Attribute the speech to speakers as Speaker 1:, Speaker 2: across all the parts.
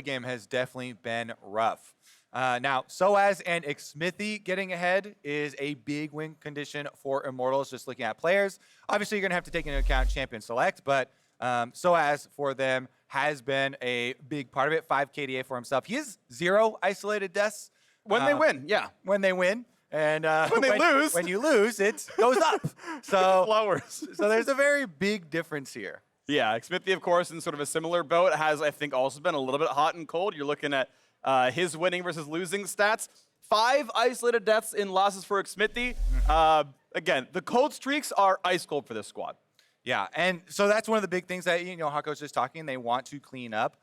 Speaker 1: game has definitely been rough. Now, sOAZ and Xmithie getting ahead is a big win condition for Immortals, just looking at players. Obviously, you're going to have to take into account champion select, but sOAZ for them has been a big part of it. 5 KDA for himself. He has 0 isolated deaths.
Speaker 2: When they win, yeah.
Speaker 1: When they win. And
Speaker 2: when they lose.
Speaker 1: When you lose, it goes up. So,
Speaker 2: lowers.
Speaker 1: So there's a very big difference here.
Speaker 2: Yeah, Xmithie, of course, in sort of a similar boat, has, I think, also been a little bit hot and cold. You're looking at his winning versus losing stats. 5 isolated deaths in losses for Xmithie. Again, the cold streaks are ice cold for this squad.
Speaker 1: Yeah, and so that's one of the big things that, Hakuho was just talking, they want to clean up.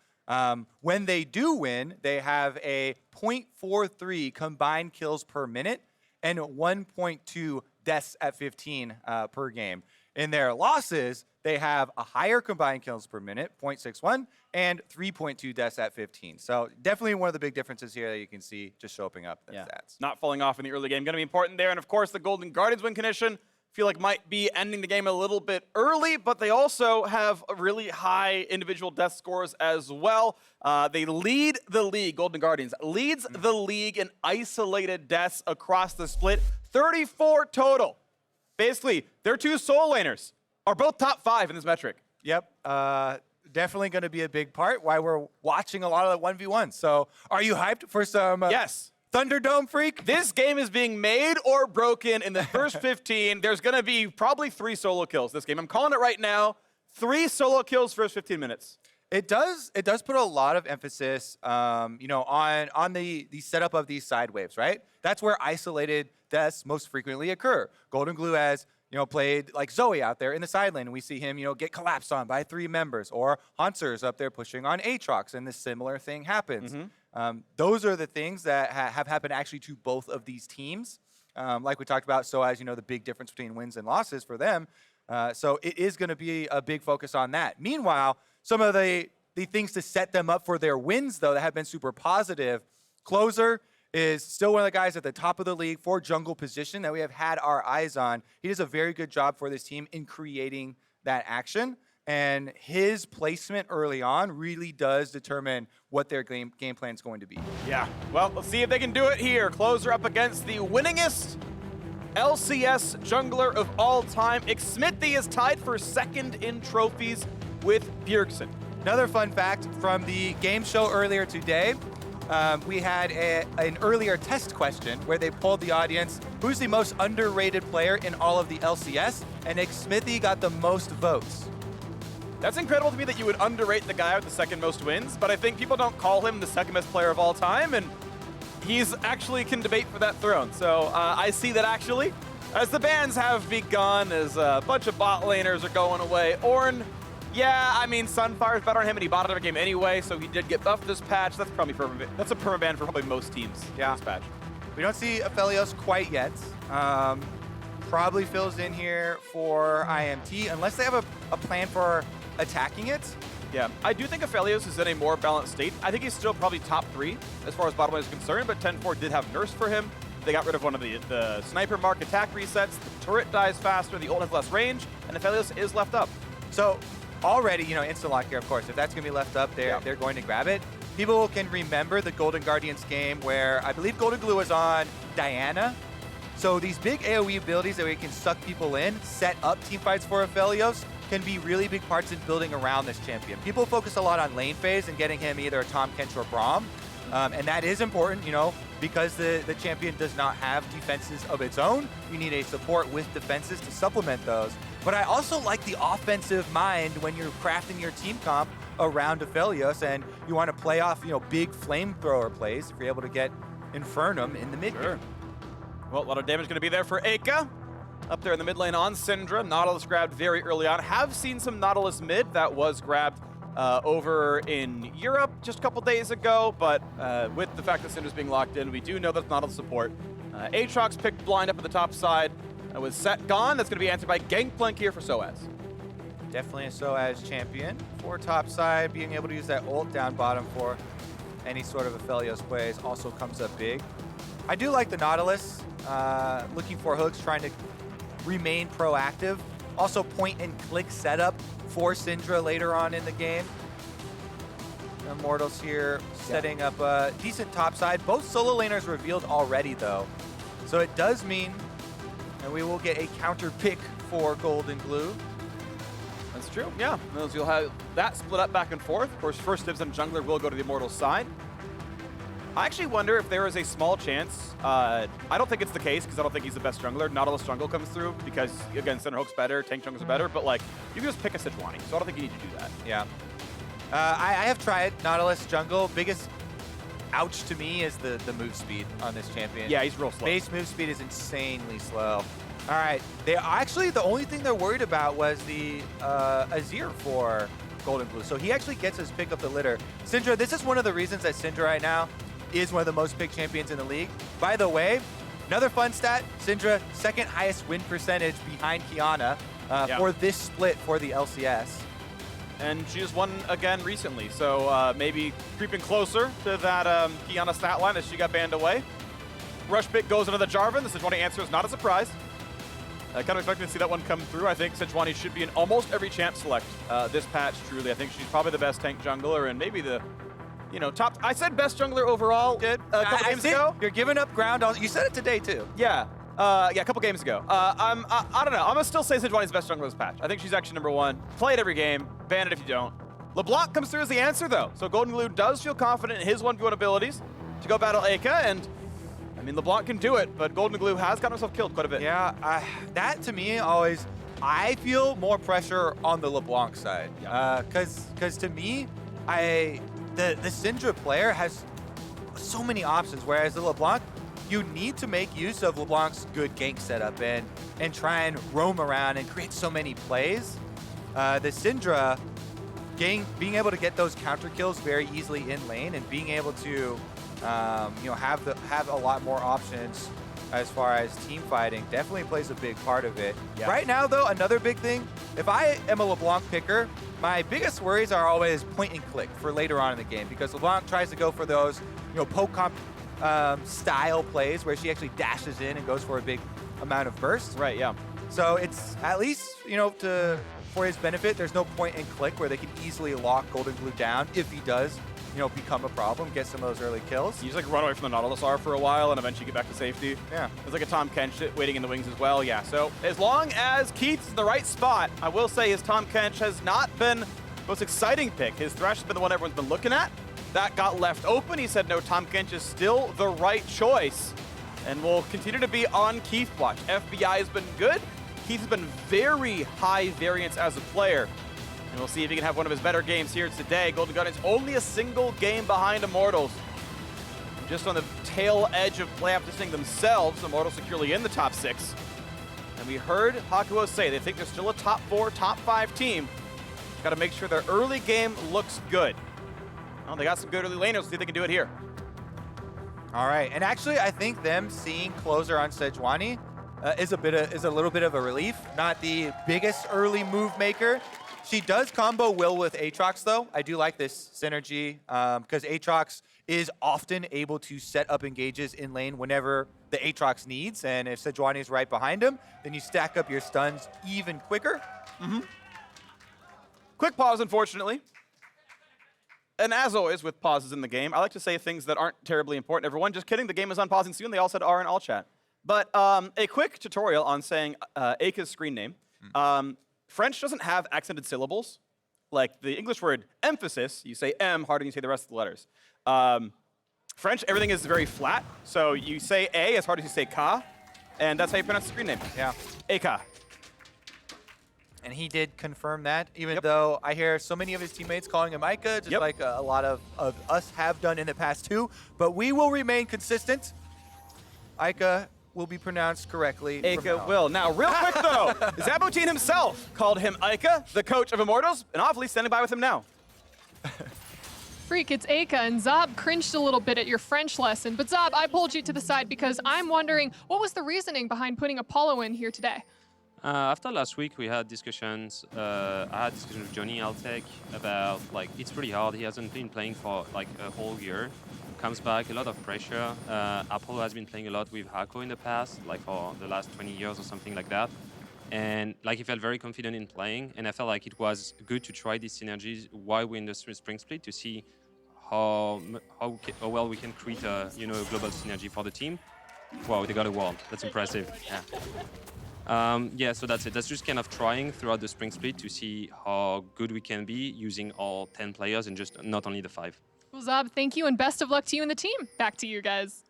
Speaker 1: When they do win, they have a 0.43 combined kills per minute and 1.2 deaths at 15 per game. In their losses, they have a higher combined kills per minute, 0.61, and 3.2 deaths at 15. So definitely one of the big differences here that you can see just showing up in stats.
Speaker 2: Not falling off in the early game, going to be important there. And of course, the Golden Guardians win condition, feel like might be ending the game a little bit early, but they also have really high individual death scores as well. They lead the league, Golden Guardians, leads the league in isolated deaths across the split, 34 total. Basically, their 2 soul laners are both top 5 in this metric.
Speaker 1: Yep, definitely going to be a big part why we're watching a lot of the 1v1. So are you hyped for some
Speaker 2: yes.
Speaker 1: Thunderdome freak?
Speaker 2: This game is being made or broken in the first 15. There's going to be probably 3 solo kills this game. I'm calling it right now. 3 solo kills first 15 minutes.
Speaker 1: It does put a lot of emphasis, on the setup of these side waves, right? That's where isolated deaths most frequently occur. Goldenglue has, played like Zoe out there in the side lane, and we see him, get collapsed on by 3 members, or Hauntzer up there pushing on Aatrox, and this similar thing happens. Those are the things that have happened actually to both of these teams. Like we talked about, sOAZ, the big difference between wins and losses for them. So it is going to be a big focus on that. Meanwhile, some of the things to set them up for their wins, though, that have been super positive. Closer is still one of the guys at the top of the league for jungle position that we have had our eyes on. He does a very good job for this team in creating that action. And his placement early on really does determine what their game plan is going to be.
Speaker 2: Yeah, well, let's see if they can do it here. Closer up against the winningest LCS jungler of all time. Xmithie is tied for 2nd in trophies with Bjergsen.
Speaker 1: Another fun fact from the game show earlier today, we had an earlier test question where they polled the audience, who's the most underrated player in all of the LCS? And Xmithie got the most votes.
Speaker 2: That's incredible to me that you would underrate the guy with the 2nd most wins, but I think people don't call him the 2nd best player of all time, and he's actually can debate for that throne. So I see that actually. As the bans have begun, as a bunch of bot laners are going away. Ornn, yeah, I mean, Sunfire's better on him, and he botted every game anyway, so he did get buffed this patch. That's probably that's a permaban for probably most teams this patch.
Speaker 1: We don't see Aphelios quite yet. Probably fills in here for IMT, unless they have a plan for attacking it.
Speaker 2: Yeah, I do think Aphelios is in a more balanced state. I think he's still probably top 3 as far as bottom lane is concerned, but 10-4 did have Nurse for him. They got rid of one of the sniper mark attack resets. The turret dies faster, the ult has less range, and Aphelios is left up.
Speaker 1: So already, instant lock here, of course. If that's going to be left up, they're going to grab it. People can remember the Golden Guardians game where I believe Goldenglue was on Diana. So these big AoE abilities that we can suck people in, set up teamfights for Aphelios, can be really big parts in building around this champion. People focus a lot on lane phase and getting him either a Tahm Kench or Braum. And that is important, because the champion does not have defenses of its own. You need a support with defenses to supplement those. But I also like the offensive mind when you're crafting your team comp around Aphelios and you want to play off, big flamethrower plays if you're able to get Infernum in the mid game.
Speaker 2: Well, a lot of damage going to be there for Eika. Up there in the mid lane on Syndra. Nautilus grabbed very early on. Have seen some Nautilus mid that was grabbed over in Europe just a couple days ago, but with the fact that Syndra's being locked in, we do know that's Nautilus support. Aatrox picked blind up at the top side. With Set gone, that's going to be answered by Gangplank here for sOAZ.
Speaker 1: Definitely a sOAZ champion for top side. Being able to use that ult down bottom for any sort of Aphelios plays also comes up big. I do like the Nautilus, looking for hooks, trying to remain proactive. Also point and click setup for Syndra later on in the game. Immortals here setting up a decent top side. Both solo laners revealed already, though. So it does mean that we will get a counter pick for Goldenglue.
Speaker 2: That's true, yeah. You'll have that split up back and forth. Of course, first dibs on jungler will go to the Immortals side. I actually wonder if there is a small chance. I don't think it's the case because I don't think he's the best jungler. Nautilus jungle comes through because, again, center hook's better, tank jungles are better, but like, you can just pick a Sejuani, so I don't think you need to do that.
Speaker 1: Yeah. I have tried Nautilus jungle. Biggest ouch to me is the move speed on this champion.
Speaker 2: Yeah, he's real slow.
Speaker 1: Base move speed is insanely slow. All right, they actually, the only thing they're worried about was the Azir for Goldenglue. So he actually gets his pick of the litter. Syndra, this is one of the reasons that Syndra right now is one of the most picked champions in the league. By the way, another fun stat, Syndra, second highest win percentage behind Kiana for this split for the LCS.
Speaker 2: And she just won again recently, so maybe creeping closer to that Kiana stat line as she got banned away. Rush pick goes into the Jarvan. The Sejuani answer is not a surprise. I kind of expected to see that one come through. I think Sejuani should be in almost every champ select this patch, truly. I think she's probably the best tank jungler and maybe the, top. I said best jungler overall a couple games ago.
Speaker 1: You're giving up ground. You said it today, too.
Speaker 2: Yeah. Yeah, a couple games ago. I don't know. I'm going to still say Sejuani's best jungler this patch. I think she's actually #1. Play it every game. Ban it if you don't. LeBlanc comes through as the answer, though. So Goldenglue does feel confident in his 1v1 abilities to go battle Eika, and I mean, LeBlanc can do it, but Goldenglue has gotten himself killed quite a bit.
Speaker 1: Yeah, that to me always, I feel more pressure on the LeBlanc side. Because to me, the Syndra player has so many options, whereas the LeBlanc, you need to make use of LeBlanc's good gank setup and try and roam around and create so many plays. The Syndra, being able to get those counter kills very easily in lane and being able to have a lot more options as far as team fighting definitely plays a big part of it. Yeah. Right now, though, another big thing, if I am a LeBlanc picker, my biggest worries are always point and click for later on in the game, because LeBlanc tries to go for those poke comp style plays where she actually dashes in and goes for a big amount of burst.
Speaker 2: Right, yeah.
Speaker 1: So it's at least, for his benefit, there's no point and click where they can easily lock Goldenglue down if he does become a problem, get some of those early kills.
Speaker 2: You just like run away from the Nautilus R for a while and eventually get back to safety.
Speaker 1: Yeah.
Speaker 2: There's like a Tom Kench waiting in the wings as well. Yeah, so as long as Keith's in the right spot, I will say his Tom Kench has not been the most exciting pick. His Thresh has been the one everyone's been looking at. That got left open. He said, no, Tom Kench is still the right choice and will continue to be on Keith watch. FBI has been good. Keith has been very high variance as a player. And we'll see if he can have one of his better games here today. Golden Gun is only a single game behind Immortals. Just on the tail edge of playoff positioning themselves, Immortals securely in the top 6. And we heard Hakuho say they think they're still a top 4, top 5 team. Got to make sure their early game looks good. Well, they got some good early laners. Let's see if they can do it here.
Speaker 1: All right, and actually, I think them seeing closer on Sejuani is a little bit of a relief. Not the biggest early move maker. She does combo well with Aatrox, though. I do like this synergy because Aatrox is often able to set up engages in lane whenever the Aatrox needs, and if Sejuani is right behind him, then you stack up your stuns even quicker.
Speaker 2: Quick pause, unfortunately. And as always with pauses in the game, I like to say things that aren't terribly important. Everyone, just kidding, the game is unpausing soon. They all said R in all chat. But a quick tutorial on saying Eika's screen name. French doesn't have accented syllables. Like the English word emphasis, you say M harder than you say the rest of the letters. French, everything is very flat. So you say A as hard as you say Ka, and that's how you pronounce the screen name.
Speaker 1: Yeah.
Speaker 2: Eika.
Speaker 1: And he did confirm that, even though I hear so many of his teammates calling him Eika, just like a lot of us have done in the past too. But we will remain consistent. Eika will be pronounced correctly.
Speaker 2: Eika will. Now, real quick though, Zabutin himself called him Eika, the coach of Immortals, and obviously standing by with him now.
Speaker 3: Freak, it's Eika, and Zob cringed a little bit at your French lesson. But Zob, I pulled you to the side because I'm wondering, what was the reasoning behind putting Apollo in here today?
Speaker 4: After last week, we had discussions. I had discussions with Johnny Altec about it's pretty hard. He hasn't been playing for a whole year. Comes back, a lot of pressure. Apollo has been playing a lot with Hakuho in the past, for the last 20 years or something like that. And he felt very confident in playing. And I felt like it was good to try these synergies while we're in the spring split to see how well we can create a a global synergy for the team. Wow, they got a wall. That's impressive. Yeah. Yeah, so that's it. That's just kind of trying throughout the spring split to see how good we can be using all 10 players and just not only the 5.
Speaker 3: Well, Zob, thank you, and best of luck to you and the team. Back to you guys.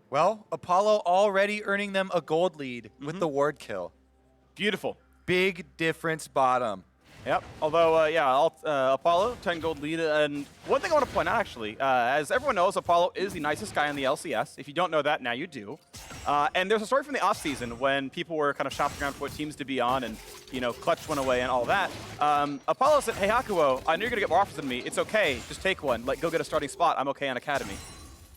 Speaker 1: Well, Apollo already earning them a gold lead with the ward kill.
Speaker 2: Beautiful.
Speaker 1: Big difference bottom.
Speaker 2: Yep. Although, yeah, Apollo, 10 gold lead. And one thing I want to point out, actually, as everyone knows, Apollo is the nicest guy in the LCS. If you don't know that, now you do. And there's a story from the offseason when people were kind of shopping around for what teams to be on and, Clutch went away and all that. Apollo said, hey, Hakuho, I know you're going to get more offers than me. It's okay. Just take one. Go get a starting spot. I'm okay on Academy.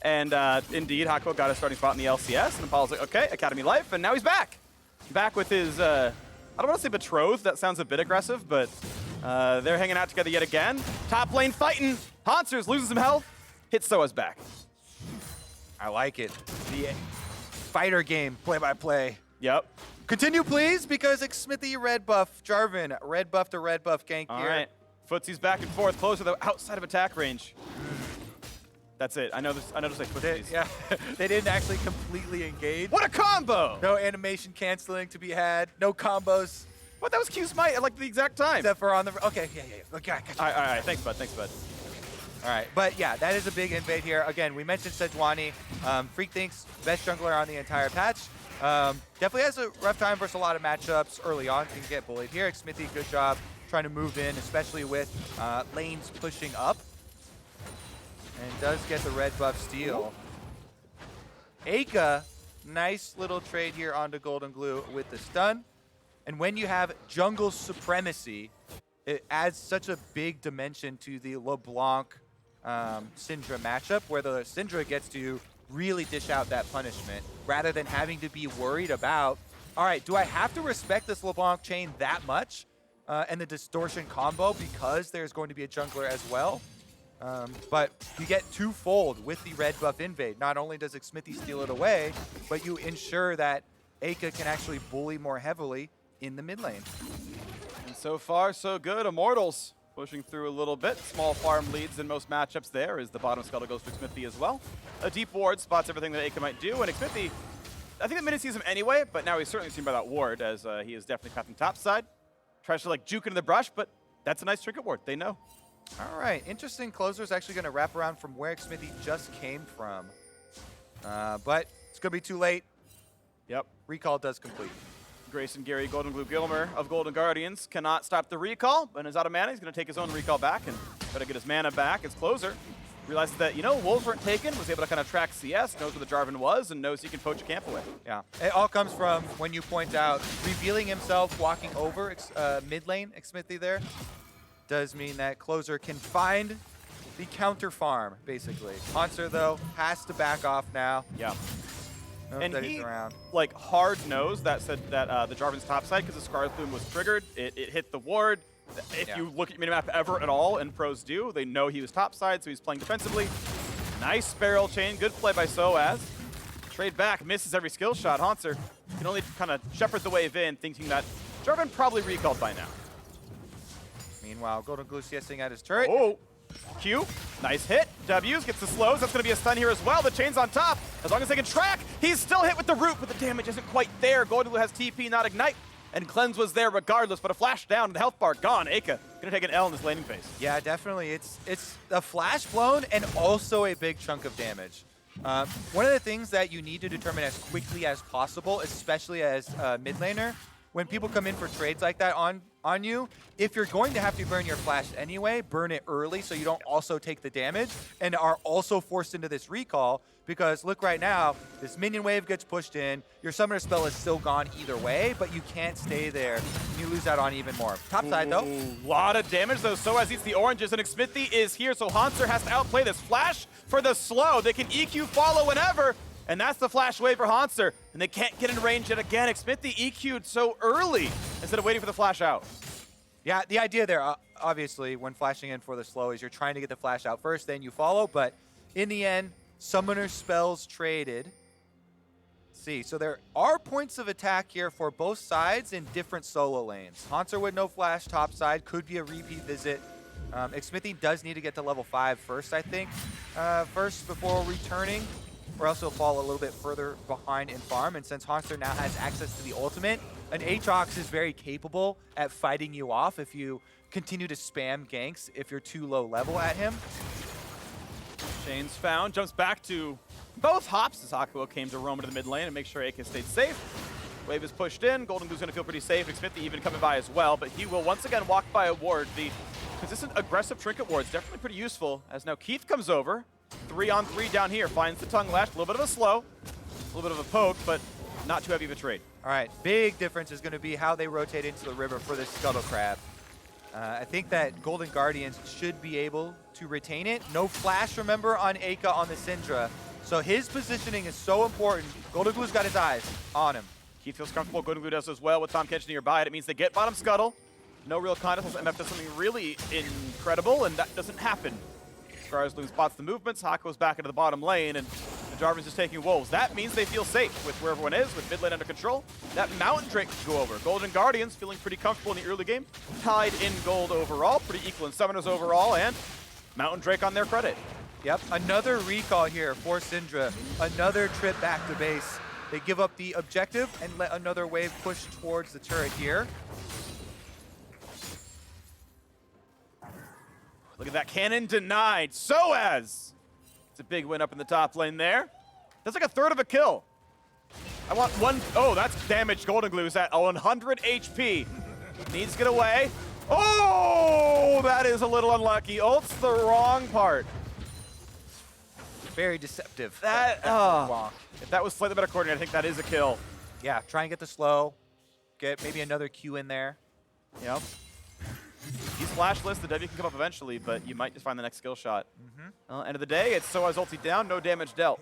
Speaker 2: And indeed, Hakuho got a starting spot in the LCS. And Apollo's like, okay, Academy life. And now he's back. Back with his... I don't want to say betrothed, that sounds a bit aggressive, but they're hanging out together yet again. Top lane fighting. Hauntzer loses some health. Hits sOAZ back.
Speaker 1: I like it. The fighter game, play-by-play.
Speaker 2: Yep.
Speaker 1: Continue, please, because Xmithie red buff. Jarvan, red buff to red buff gank
Speaker 2: All
Speaker 1: here.
Speaker 2: right. Footsie's back and forth, close to the outside of attack range. That's it. I know this. I noticed like footsies.
Speaker 1: Yeah, they didn't actually completely engage.
Speaker 2: What a combo!
Speaker 1: No animation canceling to be had. No combos.
Speaker 2: What? That was Q's might at like the exact time.
Speaker 1: Except for on the... Okay, yeah. Okay, I got you.
Speaker 2: All right. Thanks, bud.
Speaker 1: All right, but yeah, that is a big invade here. Again, we mentioned Sejuani. Freak thinks best jungler on the entire patch. Definitely has a rough time versus a lot of matchups early on. Can get bullied here. Xmithie, good job trying to move in, especially with lanes pushing up. And does get the red buff steal. Eika, nice little trade here onto Goldenglue with the stun. And when you have jungle supremacy, it adds such a big dimension to the LeBlanc Syndra matchup, where the Syndra gets to really dish out that punishment rather than having to be worried about, all right, do I have to respect this LeBlanc chain that much and the distortion combo because there's going to be a jungler as well? But you get twofold with the red buff invade. Not only does Xmithie steal it away, but you ensure that Eika can actually bully more heavily in the mid lane.
Speaker 2: And so far, so good. Immortals pushing through a little bit. Small farm leads in most matchups there as the bottom scuttle goes to Xmithie as well. A deep ward spots everything that Eika might do, and Xmithie, I think the mid sees him anyway, but now he's certainly seen by that ward as he is definitely capping top side. Tries to juke into the brush, but that's a nice trinket ward. They know.
Speaker 1: All right, interesting. Closer's actually going to wrap around from where Xmithie just came from. But it's going to be too late.
Speaker 2: Yep.
Speaker 1: Recall does complete.
Speaker 2: Grayson Gary, Goldenglue Gilmer of Golden Guardians cannot stop the recall, but is out of mana. He's going to take his own recall back and try to get his mana back. His closer realizes that, wolves weren't taken, was able to kind of track CS, knows where the Jarvan was, and knows he can poach a camp away.
Speaker 1: Yeah, it all comes from when you point out revealing himself, walking over mid lane, Xmithie there. Does mean that Closer can find the counter farm, basically. Hauntzer, though, has to back off now.
Speaker 2: Yeah.
Speaker 1: Knows
Speaker 2: And
Speaker 1: that
Speaker 2: he,
Speaker 1: he's around.
Speaker 2: hard knows that said that the Jarvan's topside because the Scarlet Plume was triggered. It hit the ward. If you look at minimap ever at all, and pros do, they know he was topside, so he's playing defensively. Nice barrel chain. Good play by sOAZ. Trade back. Misses every skill shot. Hauntzer can only kind of shepherd the wave in, thinking that Jarvan probably recalled by now.
Speaker 1: Meanwhile, Goldenglue CSing at his turret.
Speaker 2: Oh, Q, nice hit. W's gets the slows. That's going to be a stun here as well. The chain's on top. As long as they can track, he's still hit with the root, but the damage isn't quite there. Goldenglue has TP, not Ignite, and Cleanse was there regardless, but a flash down, the health bar gone. Eika going to take an L in this laning phase.
Speaker 1: Yeah, definitely. It's a flash blown and also a big chunk of damage. One of the things that you need to determine as quickly as possible, especially as a mid laner, when people come in for trades like that on you, if you're going to have to burn your flash anyway, burn it early so you don't also take the damage and are also forced into this recall, because look right now, this minion wave gets pushed in, your summoner spell is still gone either way, but you can't stay there. You lose out on even more. Top side though.
Speaker 2: A lot of damage though. sOAZ eats the oranges and Xmithie is here, so Hauntzer has to outplay this. Flash for the slow. They can EQ follow whenever. And that's the flash wave for Hauntzer. And they can't get in range yet again. Xmithie EQ'd so early instead of waiting for the flash out.
Speaker 1: Yeah, the idea there, obviously, when flashing in for the slow is you're trying to get the flash out first, then you follow. But in the end, summoner spells traded. Let's see, so there are points of attack here for both sides in different solo lanes. Hauntzer with no flash top side could be a repeat visit Xmithie does need to get to level 5 first, I think, first before returning, or else he'll fall a little bit further behind in farm. And since Hauntzer now has access to the ultimate, an Aatrox is very capable at fighting you off if you continue to spam ganks if you're too low level at him.
Speaker 2: Shane's found, jumps back to both hops as Hakuho came to roam into the mid lane and make sure Eika stayed safe. Wave is pushed in, Goldenglue's gonna feel pretty safe, Xmithie even coming by as well, but he will once again walk by a ward. The consistent aggressive trinket ward is definitely pretty useful, as now Keith comes over, 3-on-3 down here, finds the tongue lash, a little bit of a slow, a little bit of a poke, but not too heavy of a trade.
Speaker 1: All right, big difference is gonna be how they rotate into the river for this Scuttle Crab. I think that Golden Guardians should be able to retain it. No flash, remember, on Eika on the Syndra. So his positioning is so important. Goldenglue's got his eyes on him.
Speaker 2: Keith feels comfortable, Goldenglue does as well with Tahm Kench nearby. It means they get bottom Scuttle. No real contest unless MF does something really incredible, and that doesn't happen. Scarsloom spots the movements, Hakuho's back into the bottom lane, and Jarvan's just taking wolves. That means they feel safe with where everyone is, with mid lane under control. That Mountain Drake can go over. Golden Guardians feeling pretty comfortable in the early game. Tied in gold overall, pretty equal in summoners overall, and Mountain Drake on their credit.
Speaker 1: Yep, another recall here for Syndra. Another trip back to base. They give up the objective and let another wave push towards the turret here.
Speaker 2: Look at that cannon denied. sOAZ! It's a big win up in the top lane there. That's like a third of a kill. I want one. Oh, that's damage. Goldenglue's at 100 HP. Needs to get away. Oh, that is a little unlucky. Ult's the wrong part.
Speaker 1: Very deceptive.
Speaker 2: That, if that was slightly better coordinated, I think that is a kill.
Speaker 1: Yeah, try and get the slow. Get maybe another Q in there.
Speaker 2: Yep. He's flashless. The W can come up eventually, but you might just find the next skill shot. End of the day, it's sOAZ ulti down, no damage dealt.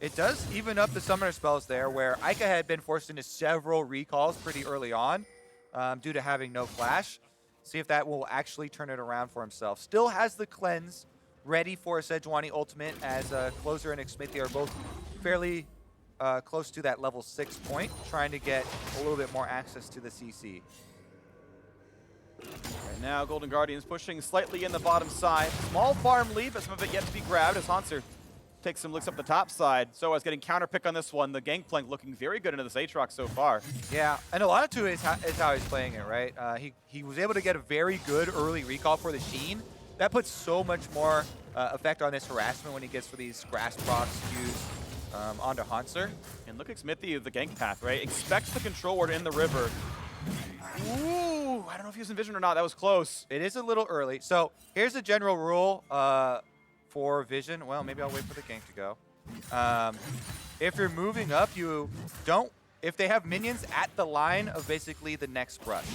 Speaker 1: It does even up the summoner spells there, where Eika had been forced into several recalls pretty early on due to having no flash. See if that will actually turn it around for himself. Still has the cleanse ready for a Sejuani ultimate, as Closer and Xmithie are both fairly close to that level 6 point, trying to get a little bit more access to the CC.
Speaker 2: Right now, Golden Guardians pushing slightly in the bottom side. Small farm lead, but some of it yet to be grabbed as Hauntzer takes some looks up the top side. sOAZ getting counterpick on this one. The Gangplank looking very good into this Aatrox so far.
Speaker 1: Yeah, and a lot of it is how he's playing it, right? He was able to get a very good early recall for the Sheen. That puts so much more effect on this harassment when he gets for these grass procs Qs onto Hauntzer.
Speaker 2: And look at Xmithie with the gank path, right? Expects the control ward in the river. Ooh, I don't know if he was in vision or not. That was close.
Speaker 1: It is a little early. So here's a general rule for vision. Well, maybe I'll wait for the gank to go. If you're moving up, you don't, if they have minions at the line of basically the next brush.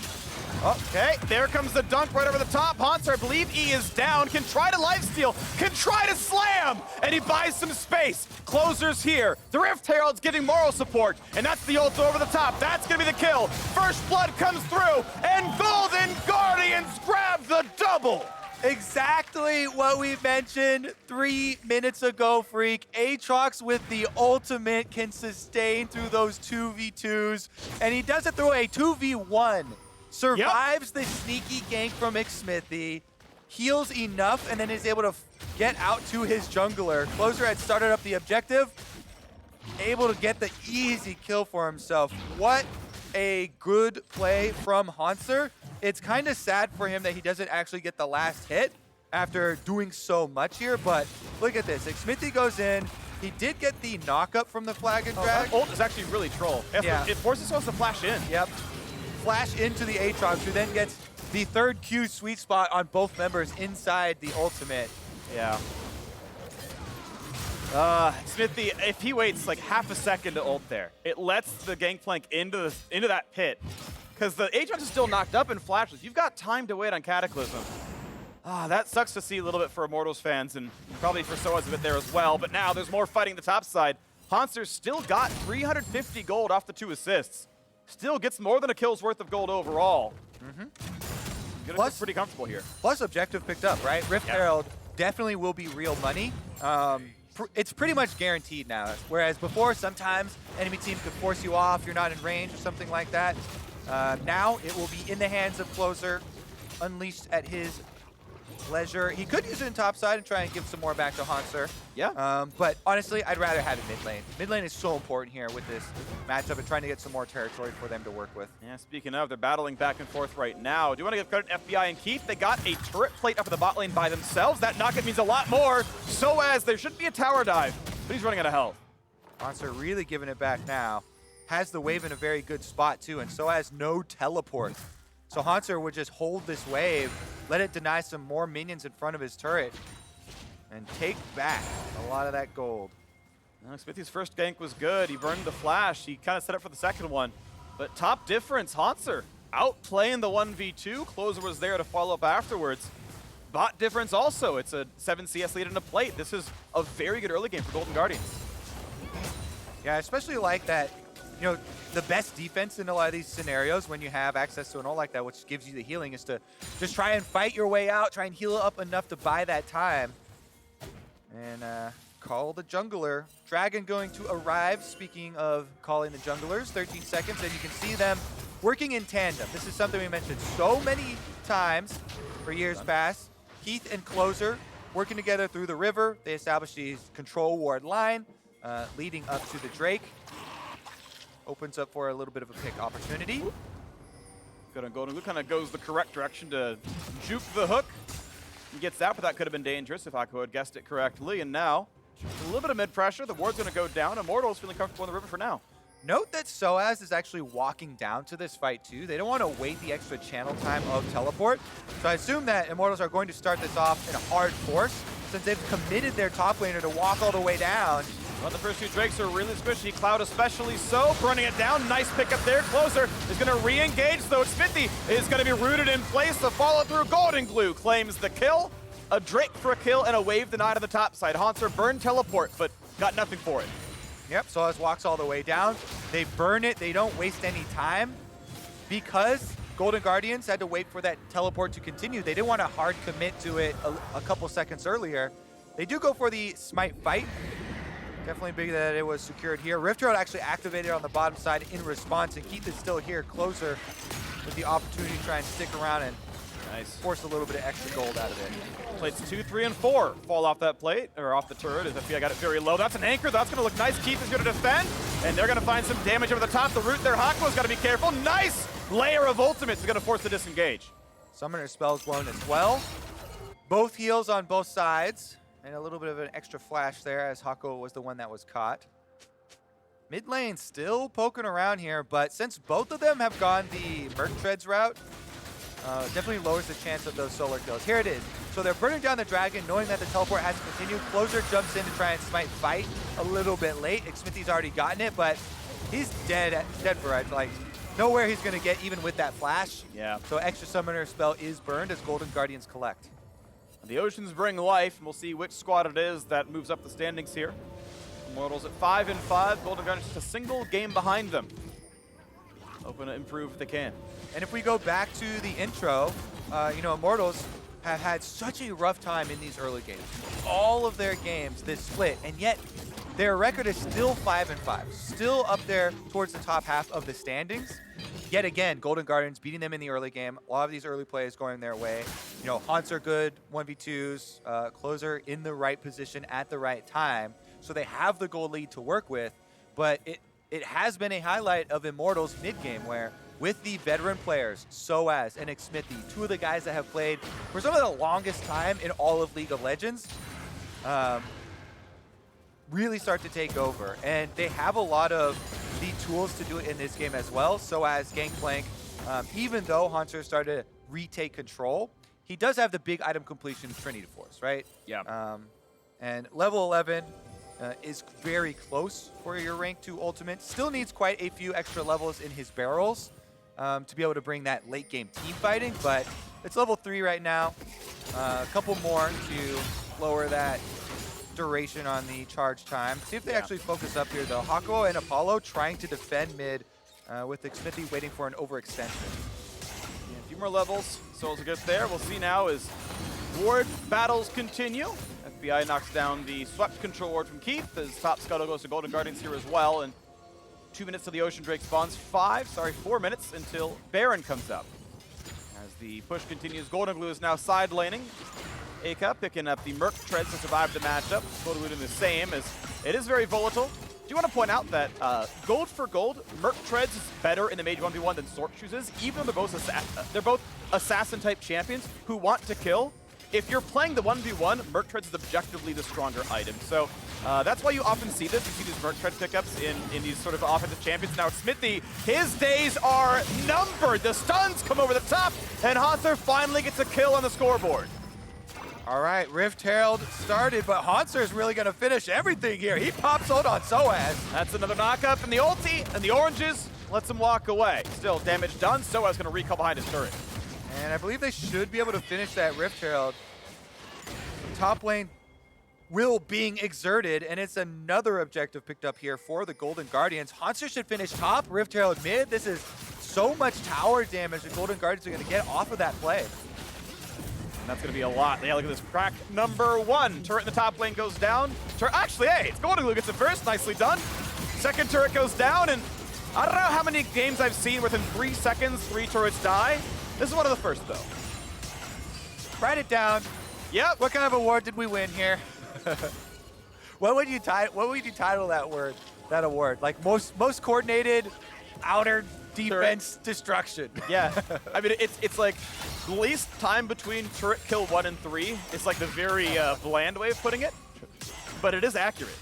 Speaker 2: Okay, there comes the dunk right over the top. Hauntzer, I believe E is down, can try to lifesteal, can try to slam, and he buys some space. Closer's here. The Rift Herald's giving moral support, and that's the ult over the top. That's gonna be the kill. First blood comes through, and Golden Guardians grab the double.
Speaker 1: Exactly what we mentioned 3 minutes ago, Freak. Aatrox with the ultimate can sustain through those 2v2s, and he does it through a 2v1. Survives the sneaky gank from Xmithie, heals enough, and then is able to get out to his jungler. Closer had started up the objective, able to get the easy kill for himself. What a good play from Hauntzer. It's kind of sad for him that he doesn't actually get the last hit after doing so much here, but look at this. Xmithie goes in. He did get the knock-up from the flag and drag.
Speaker 2: That ult is actually really troll.
Speaker 1: Yeah.
Speaker 2: It forces us to flash in.
Speaker 1: Yep. Flash into the Aatrox, who then gets the third Q sweet spot on both members inside the ultimate.
Speaker 2: Yeah. Xmithie, if he waits like half a second to ult there, it lets the Gangplank into that pit. Because the Aatrox is still knocked up and flashes. You've got time to wait on Cataclysm. That sucks to see a little bit for Immortals fans, and probably for sOAZ a bit there as well. But now there's more fighting the top side. Hauntzer's still got 350 gold off the 2 assists. Still gets more than a kill's worth of gold overall. Plus, pretty comfortable here.
Speaker 1: Plus objective picked up, right? Rift Herald definitely will be real money. It's pretty much guaranteed now. Whereas before, sometimes enemy teams could force you off, you're not in range or something like that. Now it will be in the hands of Closer, unleashed at his pleasure. He could use it in topside and try and give some more back to Hauntzer.
Speaker 2: Yeah.
Speaker 1: But honestly, I'd rather have it mid lane. Mid lane is so important here with this matchup and trying to get some more territory for them to work with.
Speaker 2: Yeah, speaking of, they're battling back and forth right now. Do you want to give credit to FBI and Keith? They got a turret plate up in the bot lane by themselves. That knock-it means a lot more. sOAZ, there should be a tower dive, but he's running out of health.
Speaker 1: Hauntzer really giving it back now. Has the wave in a very good spot too, and sOAZ no teleport. So Hauntzer would just hold this wave, let it deny some more minions in front of his turret, and take back a lot of that gold.
Speaker 2: Xmithie's first gank was good. He burned the flash. He kind of set up for the second one. But top difference, Hauntzer outplaying the 1v2. Closer was there to follow up afterwards. Bot difference also. It's a 7 CS lead and a plate. This is a very good early game for Golden Guardians.
Speaker 1: Yeah, I especially like that, you know, the best defense in a lot of these scenarios when you have access to an ult like that, which gives you the healing, is to just try and fight your way out, try and heal up enough to buy that time. And call the jungler. Dragon going to arrive. Speaking of calling the junglers, 13 seconds, and you can see them working in tandem. This is something we mentioned so many times for years past. Keith and Closer working together through the river. They establish the control ward line, leading up to the Drake. Opens up for a little bit of a pick opportunity.
Speaker 2: Good on Goldenglue. Kind of goes the correct direction to juke the hook. He gets that, but that could have been dangerous if Hakuho had guessed it correctly. And now, a little bit of mid pressure. The ward's going to go down. Immortals feeling comfortable in the river for now.
Speaker 1: Note that sOAZ is actually walking down to this fight too. They don't want to wait the extra channel time of teleport. So I assume that Immortals are going to start this off in a hard force since they've committed their top laner to walk all the way down.
Speaker 2: Well, the first two Drakes are really squishy. Cloud especially so. Running it down. Nice pick up there. Closer is going to re-engage, though. Xmithie is going to be rooted in place. The follow-through. Goldenglue claims the kill. A Drake for a kill and a wave denied on the top side. Hauntzer burned teleport, but got nothing for it.
Speaker 1: Yep, sOAZ walks all the way down. They burn it. They don't waste any time because Golden Guardians had to wait for that teleport to continue. They didn't want to hard commit to it a couple seconds earlier. They do go for the smite fight. Definitely big that it was secured here. Rift Herald actually activated on the bottom side in response, and Keith is still here, Closer, with the opportunity to try and stick around and force a little bit of extra gold out of it.
Speaker 2: Plates 2, 3, and 4 fall off that plate, or off the turret, as FBI got it very low. That's an anchor. That's going to look nice. Keith is going to defend, and they're going to find some damage over the top. The root there, Hakuho's got to be careful. Nice layer of ultimates is going to force the disengage.
Speaker 1: Summoner spells blown as well. Both heals on both sides. And a little bit of an extra flash there as Hakuho was the one that was caught. Mid lane still poking around here, but since both of them have gone the Merc Treads route, definitely lowers the chance of those solar kills. Here it is. So they're burning down the dragon, knowing that the teleport has to continue. Closer jumps in to try and smite fight a little bit late. Xmithie's already gotten it, but he's dead for it. Like, nowhere he's going to get even with that flash.
Speaker 2: Yeah.
Speaker 1: So extra summoner spell is burned as Golden Guardians collect.
Speaker 2: The Oceans bring life, and we'll see which squad it is that moves up the standings here. Immortals at 5 and 5. Golden Guardians just a single game behind them. Hoping to improve if they can.
Speaker 1: And if we go back to the intro, you know, Immortals have had such a rough time in these early games. All of their games, this split, and yet their record is still 5 and 5. Still up there towards the top half of the standings. Yet again, Golden Guardians beating them in the early game. A lot of these early plays going their way. You know, Hauntzer good, 1v2s, Closer in the right position at the right time. So they have the goal lead to work with, but it has been a highlight of Immortals mid-game where with the veteran players, sOAZ and Xmithie, two of the guys that have played for some of the longest time in all of League of Legends, really start to take over. And they have a lot of the tools to do it in this game as well. sOAZ, Gangplank, even though Hauntzer started to retake control, he does have the big item completion Trinity Force, right?
Speaker 2: Yeah.
Speaker 1: And level 11 is very close for your rank 2 ultimate. Still needs quite a few extra levels in his barrels to be able to bring that late game team fighting, but it's level 3 right now. A couple more to lower that duration on the charge time. See if they actually focus up here though. Hakuho and Apollo trying to defend mid with Xmithie waiting for an overextension.
Speaker 2: Yeah, a few more levels. Souls will get there. We'll see now as ward battles continue. FBI knocks down the swept control ward from Keith as top scuttle goes to Golden Guardians here as well. And 2 minutes till the Ocean Drake spawns. 4 minutes until Baron comes up. As the push continues, Goldenglue is now side laning. Eika picking up the Merc Treads to survive the matchup. Goldenglue doing the same, as it is very volatile. Do you want to point out that gold for gold, Merc Treads is better in the Mage 1v1 than Sork Shoes is, even though they're both assassin-type champions who want to kill. If you're playing the 1v1, Merc Treads is objectively the stronger item. So that's why you often see this. You see these Merc Tread pickups in these sort of offensive champions. Now Xmithie, his days are numbered. The stuns come over the top, and Hauntzer finally gets a kill on the scoreboard.
Speaker 1: All right, Rift Herald started, but Hauntzer is really going to finish everything here. He pops ult on sOAZ.
Speaker 2: That's another knockup, and the ulti and the oranges lets him walk away. Still damage done. sOAZ going to recall behind his turret.
Speaker 1: And I believe they should be able to finish that Rift Herald. Top lane will being exerted, and it's another objective picked up here for the Golden Guardians. Hauntzer should finish top, Rift Herald mid. This is so much tower damage the Golden Guardians are going to get off of that play.
Speaker 2: And that's going to be a lot. Yeah, look at this crack number 1. Turret in the top lane goes down. Actually, hey, it's Goldenglue gets it first. Nicely done. Second turret goes down, and I don't know how many games I've seen within 3 seconds 3 turrets die. This is one of the first, though.
Speaker 1: Write it down.
Speaker 2: Yep.
Speaker 1: What kind of award did we win here? What would you title that word? That award? Like most coordinated outer defense destruction.
Speaker 2: Yeah. I mean, it's like least time between turret kill 1 and 3. It's like the very bland way of putting it, but it is accurate.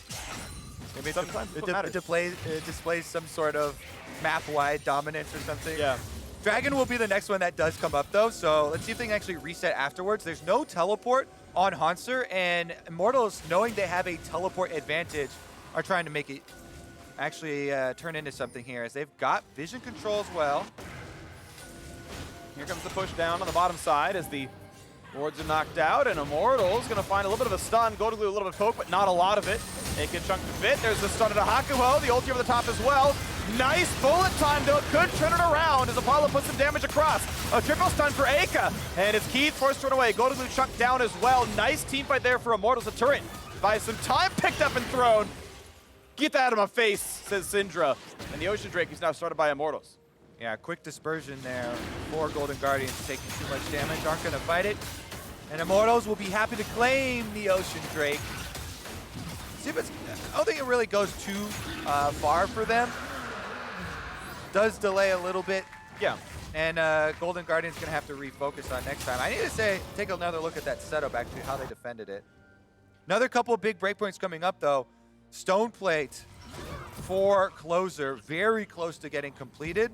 Speaker 1: I mean,
Speaker 2: Sometimes
Speaker 1: it displays some sort of map-wide dominance or something.
Speaker 2: Yeah.
Speaker 1: Dragon will be the next one that does come up, though, so let's see if they can actually reset afterwards. There's no teleport on Hauntzer, and Immortals, knowing they have a teleport advantage, are trying to make it actually turn into something here, as they've got vision control as well.
Speaker 2: Here comes the push down on the bottom side as the wards are knocked out, and Immortals going to find a little bit of a stun. Goldenglue a little bit of poke, but not a lot of it. They can chunk the bit. There's the stun to Hakuho, the ulti over the top as well. Nice bullet time, though. Could turn it around as Apollo puts some damage across. A triple stun for Eika, and it's Keith forced to run away. Goldenglue chunked down as well. Nice team fight there for Immortals. A turret buys some time, picked up and thrown. Get that out of my face, says Syndra. And the Ocean Drake is now started by Immortals.
Speaker 1: Yeah, quick dispersion there for Golden Guardians taking too much damage. Aren't going to fight it. And Immortals will be happy to claim the Ocean Drake. See if it's, I don't think it really goes too far for them. Does delay a little bit.
Speaker 2: Yeah.
Speaker 1: And Golden Guardians going to have to refocus on next time. I need to take another look at that setup, actually, how they defended it. Another couple of big breakpoints coming up, though. Stone Plate for Closer, very close to getting completed.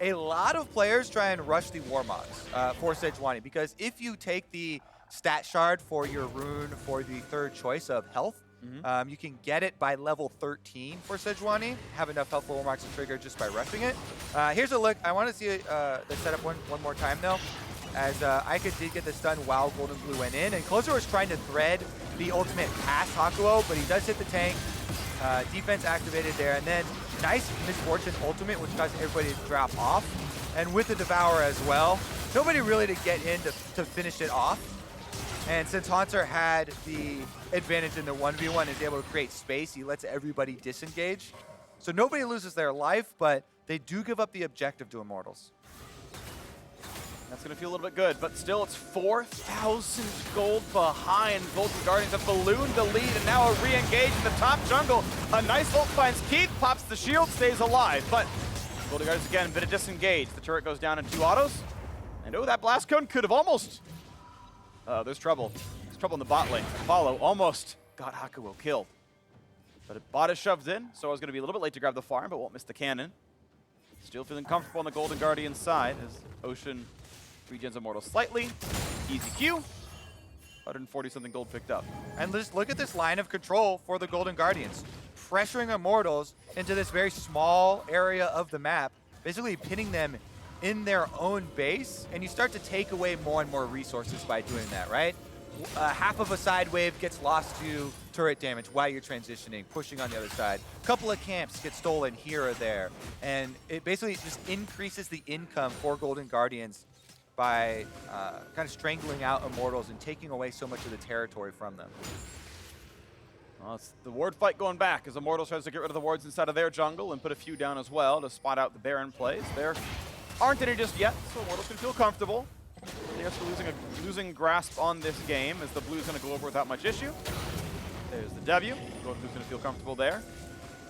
Speaker 1: A lot of players try and rush the Warmogs for Sejuani, because if you take the stat shard for your rune for the third choice of health, you can get it by level 13 for Sejuani. Have enough health for Warmogs to trigger just by rushing it. Here's a look. I want to see the setup one more time, though, as Eika did get the stun while Goldenglue went in, and Closer was trying to thread the ultimate past Hakuho, but he does hit the tank. Defense activated there, and then nice Misfortune ultimate, which caused everybody to drop off. And with the Devour as well, nobody really to get in to finish it off. And since Hauntzer had the advantage in the 1v1, is able to create space, he lets everybody disengage. So nobody loses their life, but they do give up the objective to Immortals.
Speaker 2: That's going to feel a little bit good, but still it's 4,000 gold behind. Golden Guardians have ballooned the lead, and now a re-engage in the top jungle. A nice ult finds Keith, pops the shield, stays alive, but Golden Guardians again, a bit of disengage. The turret goes down in 2 autos, and oh, that blast cone could have almost... there's trouble. There's trouble in the bot lane. Apollo almost got Hakuho killed. But bot is shoved in, so I was going to be a little bit late to grab the farm, but won't miss the cannon. Still feeling comfortable on the Golden Guardian side as Ocean regens Immortals slightly. Easy Q. 140-something gold picked up.
Speaker 1: And just look at this line of control for the Golden Guardians. Pressuring Immortals into this very small area of the map, basically pinning them in their own base, and you start to take away more and more resources by doing that, right? Half of a side wave gets lost to turret damage while you're transitioning, pushing on the other side. A couple of camps get stolen here or there, and it basically just increases the income for Golden Guardians by kind of strangling out Immortals and taking away so much of the territory from them.
Speaker 2: Well, it's the ward fight going back as Immortals tries to get rid of the wards inside of their jungle and put a few down as well to spot out the Baron plays. There aren't any just yet, so Immortals can feel comfortable. They LCS are losing grasp on this game as the Blue's going to go over without much issue. There's the W. Goldenblue's going to feel comfortable there.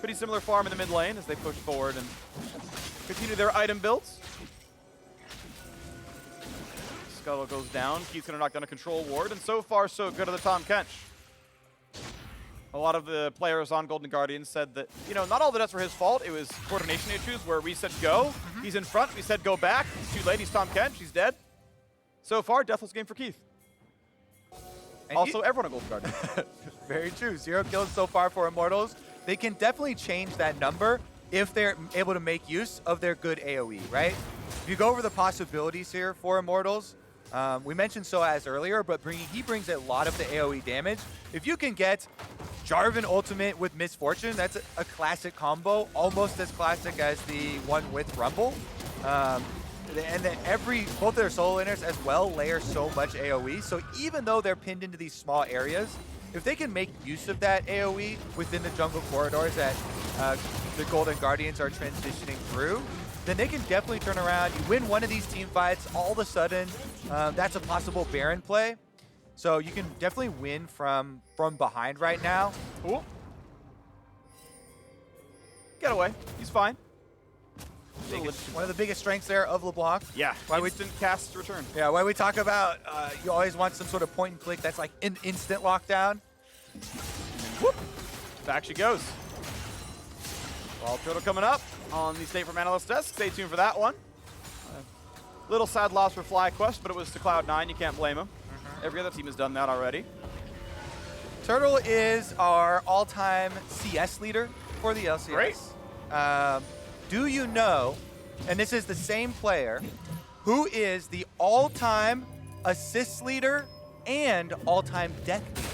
Speaker 2: Pretty similar farm in the mid lane as they push forward and continue their item builds. Scuttle goes down. Keith's going to knock down a control ward, and so far so good of the Tahm Kench. A lot of the players on Golden Guardians said that, you know, not all the deaths were his fault. It was coordination issues where we said go. He's in front. We said go back. He's too late. He's Tahm Kench. He's dead. So far, deathless game for Keith.
Speaker 1: And
Speaker 2: also, everyone on Golden Guardian.
Speaker 1: Very true. 0 kills so far for Immortals. They can definitely change that number if they're able to make use of their good AoE, right? If you go over the possibilities here for Immortals, we mentioned sOAZ earlier, but he brings a lot of the AoE damage. If you can get Jarvan ultimate with Misfortune, that's a classic combo, almost as classic as the one with Rumble. And then both their solo laners as well layer so much AoE. So even though they're pinned into these small areas, if they can make use of that AoE within the jungle corridors that the Golden Guardians are transitioning through, then they can definitely turn around. You win one of these team fights, all of a sudden, that's a possible Baron play. So you can definitely win from behind right now.
Speaker 2: Ooh. Get away. He's fine.
Speaker 1: One of the biggest strengths there of LeBlanc.
Speaker 2: Yeah,
Speaker 1: why
Speaker 2: instant cast return.
Speaker 1: Yeah, why we talk about you always want some sort of point and click that's like an instant lockdown.
Speaker 2: Whoop. Back she goes. Ball turtle coming up on the State from Analyst desk. Stay tuned for that one. Little sad loss for FlyQuest, but it was to Cloud9. You can't blame him. Every other team has done that already.
Speaker 1: Turtle is our all-time CS leader for the LCS.
Speaker 2: Great.
Speaker 1: Do you know, and this is the same player, who is the all-time assist leader and all-time death leader?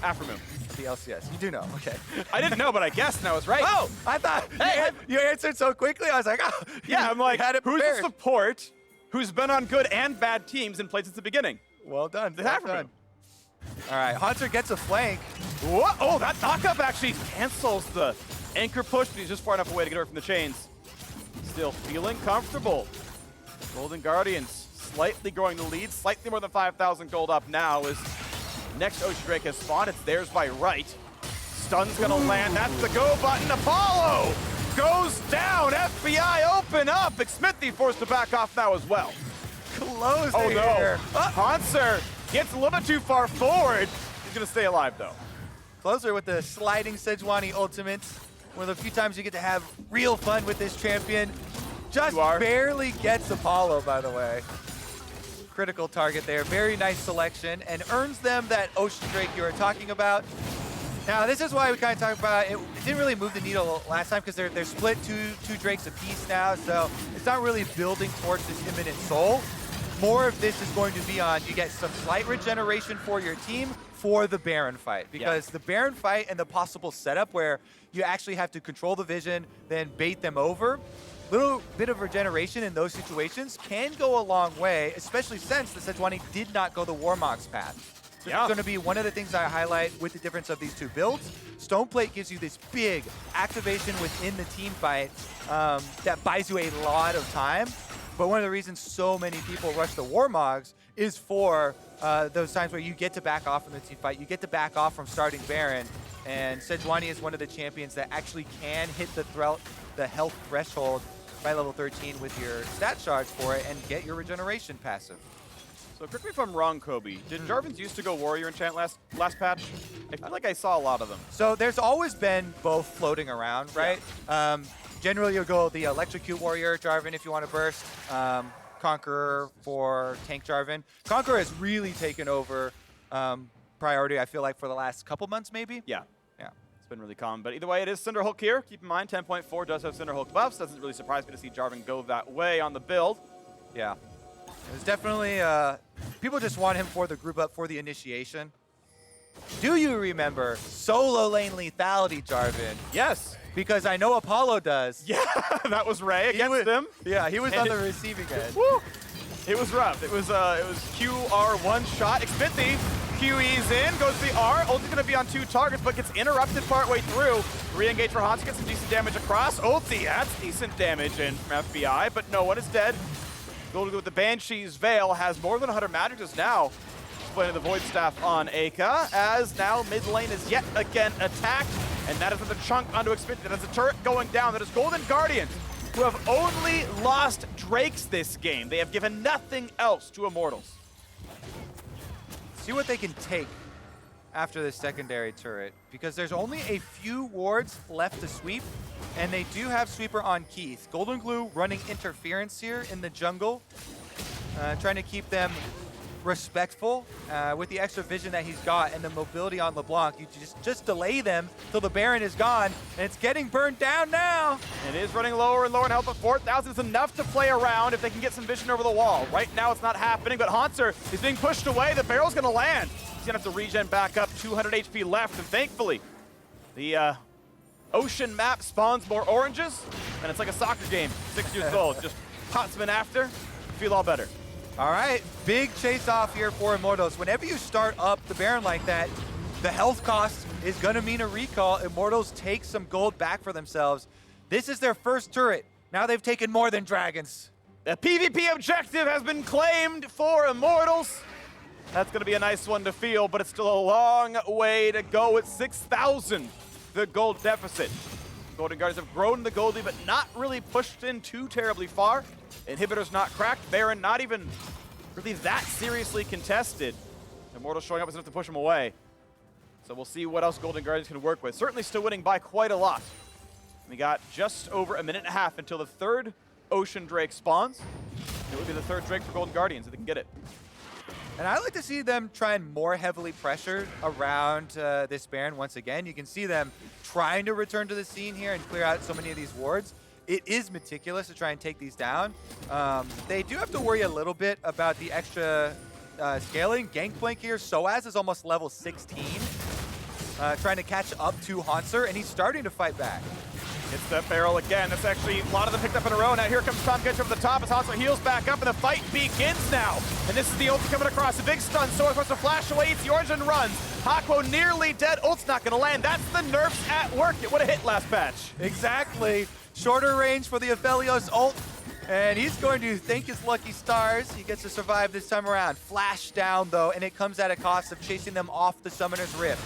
Speaker 2: Aftermoon.
Speaker 1: of the LCS. You do know, okay.
Speaker 2: I didn't know, but I guessed and I was right.
Speaker 1: Oh, I thought, hey, you answered so quickly. I was like, oh.
Speaker 2: Yeah, I'm like,
Speaker 1: had it
Speaker 2: who's the
Speaker 1: prepared.
Speaker 2: support who's been on good and bad teams and played since the beginning?
Speaker 1: Well done.
Speaker 2: The
Speaker 1: well
Speaker 2: Aftermoon.
Speaker 1: done. All right, Hauntzer gets a flank.
Speaker 2: What? Oh, that knockup actually cancels the anchor push, but he's just far enough away to get away from the chains. Still feeling comfortable. Golden Guardians slightly growing the lead, slightly more than 5,000 gold up now as next Ocean Drake has spawned. It's theirs by right. Stun's gonna land. That's the go button. Apollo goes down. FBI open up. Xmithie forced to back off now as well.
Speaker 1: Close
Speaker 2: Oh no.
Speaker 1: here.
Speaker 2: Hauntzer gets a little bit too far forward. He's gonna stay alive though.
Speaker 1: Closer with the sliding Sejuani ultimates. One of the few times you get to have real fun with this champion. Just barely gets Apollo, by the way. Critical target there. Very nice selection and earns them that Ocean Drake you were talking about. Now, this is why we kind of talked about it. It didn't really move the needle last time because they're split two Drakes apiece now, so it's not really building towards this imminent soul. More of this is going to be on you get some slight regeneration for your team for the Baron fight, because the Baron fight and the possible setup where you actually have to control the vision, then bait them over, little bit of regeneration in those situations can go a long way, especially since the Sejuani did not go the Warmogs path. This is going to be one of the things I highlight with the difference of these two builds. Stoneplate gives you this big activation within the team fight that buys you a lot of time. But one of the reasons so many people rush the Warmogs is for those times where you get to back off from the team fight, you get to back off from starting Baron, and Sejuani is one of the champions that actually can hit the health threshold by level 13 with your stat shards for it and get your regeneration passive.
Speaker 2: So correct me if I'm wrong, Kobe. Did Jarvan's used to go Warrior enchant last patch? I feel like I saw a lot of them.
Speaker 1: So there's always been both floating around, right? Yeah. Generally, you'll go the Electrocute Warrior Jarvan if you want to burst. Conqueror for tank Jarvan. Conqueror has really taken over priority, I feel like, for the last couple months, maybe.
Speaker 2: Yeah. It's been really common. But either way, it is Cinderhulk here. Keep in mind, 10.4 does have Cinderhulk buffs. Doesn't really surprise me to see Jarvan go that way on the build.
Speaker 1: Yeah. It's definitely, people just want him for the group up for the initiation. Do you remember solo lane lethality, Jarvan?
Speaker 2: Yes.
Speaker 1: Because I know Apollo does.
Speaker 2: Yeah, that was Ray against him.
Speaker 1: Yeah, he was on the receiving end.
Speaker 2: Woo! It was rough. It was QR one shot. Xmithie QE's in, goes to the R. Ulti's gonna be on 2 targets, but gets interrupted partway through. Re-engage for Hauntzer, gets some decent damage across. Ulti, that's decent damage in from FBI, but no one is dead. Goldenglue with the Banshee's Veil has more than 100 Magicus now. Displaying the Void Staff on Eika, as now mid lane is yet again attacked, and that is another chunk onto Xmithie. That is a turret going down. That is Golden Guardians, who have only lost Drakes this game. They have given nothing else to Immortals.
Speaker 1: See what they can take after this secondary turret, because there's only a few wards left to sweep, and they do have sweeper on Keith. Goldenglue running interference here in the jungle, trying to keep them respectful with the extra vision that he's got and the mobility on LeBlanc. You just delay them till the Baron is gone, and it's getting burned down now.
Speaker 2: It is running lower and lower in health, but 4,000 is enough to play around if they can get some vision over the wall. Right now it's not happening, but Hauntzer is being pushed away. The barrel's gonna land. He's gonna have to regen back up, 200 HP left, and thankfully the ocean map spawns more oranges, and it's like a soccer game, 6 years old. Just pots them in after, feel all better.
Speaker 1: All right, big chase off here for Immortals. Whenever you start up the Baron like that, the health cost is gonna mean a recall. Immortals take some gold back for themselves. This is their first turret. Now they've taken more than dragons.
Speaker 2: The PvP objective has been claimed for Immortals. That's gonna be a nice one to feel, but it's still a long way to go. It's 6,000, the gold deficit. Golden Guardians have grown the goldie, but not really pushed in too terribly far. Inhibitor's not cracked. Baron not even really that seriously contested. Immortals showing up is enough to push him away. So we'll see what else Golden Guardians can work with. Certainly still winning by quite a lot. We got just over a minute and a half until the third Ocean Drake spawns. It would be the third Drake for Golden Guardians if they can get it.
Speaker 1: And I like to see them try and more heavily pressure around this Baron once again. You can see them trying to return to the scene here and clear out so many of these wards. It is meticulous to try and take these down. They do have to worry a little bit about the extra scaling. Gangplank here, sOAZ is almost level 16. Trying to catch up to Hauntzer, and he's starting to fight back.
Speaker 2: It's that barrel again. That's actually a lot of them picked up in a row. Now here comes Tom Getch over the top as Hauntzer heals back up, and the fight begins now. And this is the ult coming across. A big stun. sOAZ wants to flash away. Eats the orange and runs. Hakuho nearly dead. Ult's not going to land. That's the nerfs at work. It would have hit last patch.
Speaker 1: Exactly. Shorter range for the Aphelios ult, and he's going to thank his lucky stars. He gets to survive this time around. Flash down, though, and it comes at a cost of chasing them off the Summoner's Rift.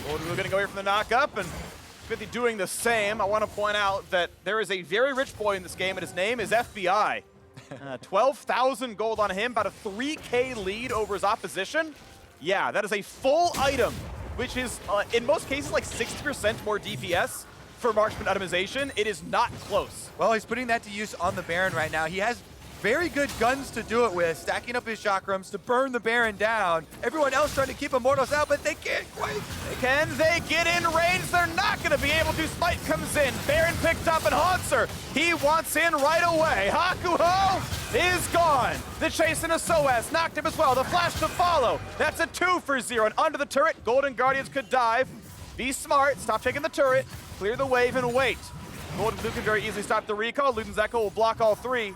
Speaker 2: Goldenglue getting away from the knock-up, and Xmithie doing the same. I want to point out that there is a very rich boy in this game, and his name is FBI. 12,000 gold on him, about a 3K lead over his opposition. Yeah, that is a full item, which is, in most cases, like 60% more DPS. For marksman itemization, it is not close.
Speaker 1: Well, he's putting that to use on the Baron right now. He has very good guns to do it with, stacking up his chakrams to burn the Baron down. Everyone else trying to keep Immortals out, but they can't quite.
Speaker 2: Can they get in range? They're not going to be able to. Smite comes in. Baron picked up, and Hauntzer, he wants in right away. Hakuho is gone. The chase into sOAZ, knocked him as well. The flash to follow. That's a 2 for 0, and under the turret, Golden Guardians could dive. Be smart, stop taking the turret. Clear the wave and wait. Goldenglue can very easily stop the recall. Ludens Echo will block all three.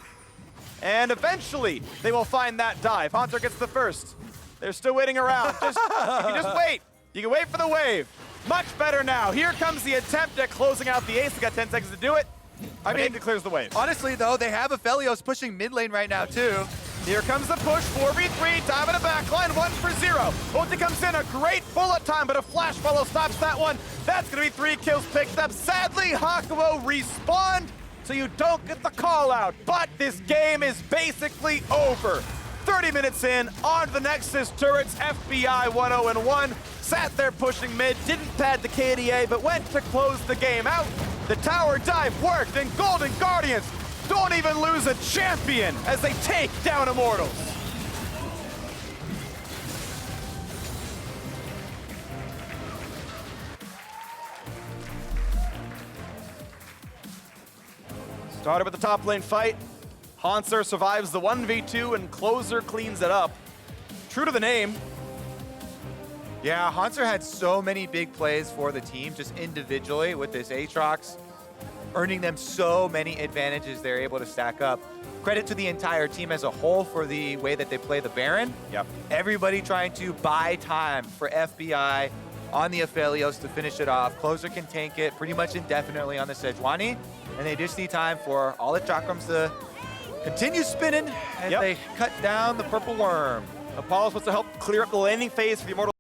Speaker 2: And eventually, they will find that dive. Hauntzer gets the first. They're still waiting around. You can just wait. You can wait for the wave. Much better now. Here comes the attempt at closing out the ace. They got 10 seconds to do it. I mean, it clears the wave.
Speaker 1: Honestly, though, they have Aphelios pushing mid lane right now, too.
Speaker 2: Here comes the push, 4v3, dive in the backline, 1 for 0. Ulti comes in, a great bullet time, but a flash follow stops that one. That's gonna be 3 kills picked up. Sadly, Hakuho respawned, so you don't get the call out. But this game is basically over. 30 minutes in, on to the Nexus turrets, FBI 1-0-1. Sat there pushing mid, didn't pad the KDA, but went to close the game out. The tower dive worked, and Golden Guardians don't even lose a champion as they take down Immortals. Started with the top lane fight. Hauntzer survives the 1v2 and Closer cleans it up. True to the name.
Speaker 1: Yeah, Hauntzer had so many big plays for the team, just individually with this Aatrox, earning them so many advantages they're able to stack up. Credit to the entire team as a whole for the way that they play the Baron.
Speaker 2: Yep.
Speaker 1: Everybody trying to buy time for FBI on the Aphelios to finish it off. Closer can tank it pretty much indefinitely on the Sejuani, and they just need time for all the chakrams to Continue spinning as
Speaker 2: Yep.
Speaker 1: they cut down the purple worm.
Speaker 2: Apollo's supposed to help clear up the landing phase for the Immortals.